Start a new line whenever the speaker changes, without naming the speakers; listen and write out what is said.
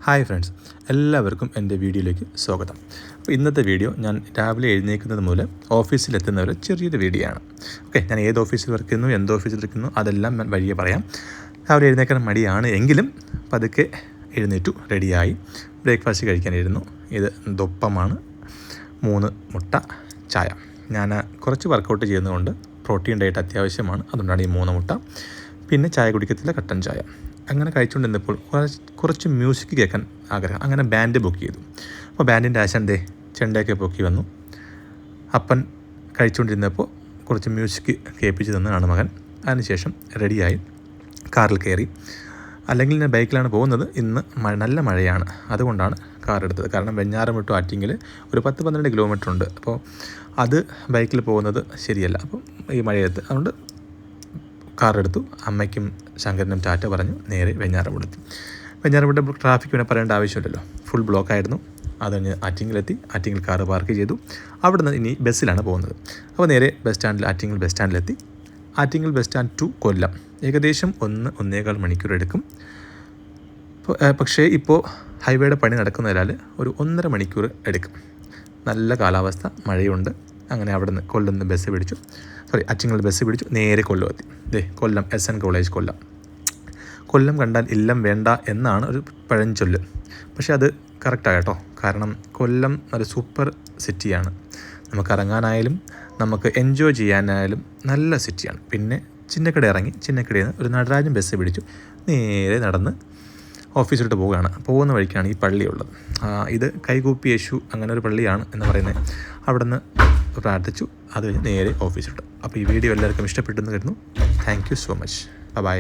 Hi friends, എല്ലാവർക്കും എൻ്റെ വീഡിയോയിലേക്ക് സ്വാഗതം. അപ്പോൾ ഇന്നത്തെ വീഡിയോ ഞാൻ രാവിലെ എഴുന്നേൽക്കുന്നത് മൂലം ഓഫീസിലെത്തുന്ന ഒരു ചെറിയൊരു വീഡിയോ ആണ്. ഓക്കെ, ഞാൻ ഏത് ഓഫീസിൽ വർക്ക് ചെയ്യുന്നു, എന്ത് ഓഫീസിൽ ഇരിക്കുന്നു അതെല്ലാം ഞാൻ വഴിയെ പറയാം. രാവിലെ എഴുന്നേൽക്കാൻ മടിയാണ് എങ്കിലും പതുക്കെ എഴുന്നേറ്റു, റെഡിയായി ബ്രേക്ക്ഫാസ്റ്റ് കഴിക്കാനിരുന്നു. ഇത് ദൊപ്പമാണ്, 3 മുട്ട, ചായ. ഞാൻ കുറച്ച് വർക്കൗട്ട് ചെയ്യുന്നതുകൊണ്ട് പ്രോട്ടീൻ ഡയറ്റ് അത്യാവശ്യമാണ്, അതുകൊണ്ടാണ് ഈ 3 മുട്ട. പിന്നെ ചായ കുടിക്കത്തില്ല, കട്ടൻ ചായ. അങ്ങനെ കഴിച്ചുകൊണ്ടിരുന്നപ്പോൾ കുറച്ച് മ്യൂസിക് കേൾക്കാൻ ആഗ്രഹം. അങ്ങനെ ബാൻഡ് ബുക്ക് ചെയ്തു. അപ്പോൾ ബാൻഡിൻ്റെ ആശാൻ്റെ ചെണ്ടയൊക്കെ പൊക്കി വന്നു. അപ്പൻ കഴിച്ചുകൊണ്ടിരുന്നപ്പോൾ കുറച്ച് മ്യൂസിക് കേൾപ്പിച്ച് തന്നതാണ് മകൻ. അതിനുശേഷം റെഡിയായി കാറിൽ കയറി. അല്ലെങ്കിൽ ഞാൻ ബൈക്കിലാണ് പോകുന്നത്. ഇന്ന് നല്ല മഴയാണ്, അതുകൊണ്ടാണ് കാർ എടുത്തത്. കാരണം വെഞ്ഞാറമൂട് ടു ആറ്റിങ്ങൽ ഒരു 10-12 കിലോമീറ്റർ ഉണ്ട്. അപ്പോൾ അത് ബൈക്കിൽ പോകുന്നത് ശരിയല്ല, അപ്പോൾ ഈ മഴയത്ത് അതുകൊണ്ട് കാറെടുത്തു. അമ്മയ്ക്കും ശങ്കരനും ടാറ്റ പറഞ്ഞു നേരെ വെഞ്ഞാറമൂടെത്തി. വെഞ്ഞാറമൂട് ട്രാഫിക് പിന്നെ പറയേണ്ട ആവശ്യമില്ലല്ലോ, ഫുൾ ബ്ലോക്കായിരുന്നു. അത് കഴിഞ്ഞ് ആറ്റിങ്ങലെത്തി. ആറ്റിങ്ങൽ കാറ് പാർക്ക് ചെയ്തു. അവിടെ നിന്ന് ഇനി ബസ്സിലാണ് പോകുന്നത്. അപ്പോൾ നേരെ ആറ്റിങ്ങൽ ബസ് സ്റ്റാൻഡിലെത്തി. Attingal bus stand to Kollam ഏകദേശം 1-1.25 മണിക്കൂർ എടുക്കും. പക്ഷേ ഇപ്പോൾ ഹൈവേയുടെ പണി നടക്കുന്നതിനാൽ ഒരു 1.5 മണിക്കൂർ എടുക്കും. നല്ല കാലാവസ്ഥ, മഴയുണ്ട്. അങ്ങനെ അവിടെ നിന്ന് കൊല്ലം ബസ് പിടിച്ചു. ആറ്റിങ്ങൽ ബസ് പിടിച്ചു, നേരെ കൊല്ലം എത്തി. കൊല്ലം SN കോളേജ് കൊല്ലം. കൊല്ലം കണ്ടാൽ ഇല്ലം വേണ്ട എന്നാണ് ഒരു പഴഞ്ചൊല്ല്. പക്ഷേ അത് കറക്റ്റാണ് കേട്ടോ. കാരണം കൊല്ലം ഒരു സൂപ്പർ സിറ്റിയാണ്. നമുക്ക് ഇറങ്ങാനായാലും നമുക്ക് എൻജോയ് ചെയ്യാനായാലും നല്ല സിറ്റിയാണ്. പിന്നെ ചിന്നക്കട ഇറങ്ങി, ചിന്നക്കടയിൽ നിന്ന് ഒരു നടരാജൻ ബസ് പിടിച്ചു, നേരെ നടന്ന് ഓഫീസിലോട്ട് പോവുകയാണ്. പോകുന്ന വഴിക്കാണ് ഈ പള്ളിയുള്ളത്. ഇത് കൈകൂപ്പി യേശു അങ്ങനെ ഒരു പള്ളിയാണ് എന്ന് പറയുന്നത്. അവിടെ നിന്ന് പ്രാർത്ഥിച്ചു, അത് കഴിഞ്ഞ് നേരെ ഓഫീസിലോട്ട്. അപ്പോൾ ഈ വീഡിയോ എല്ലാവർക്കും ഇഷ്ടപ്പെട്ടെന്ന് കരുതുന്നു. Thank you so much. By.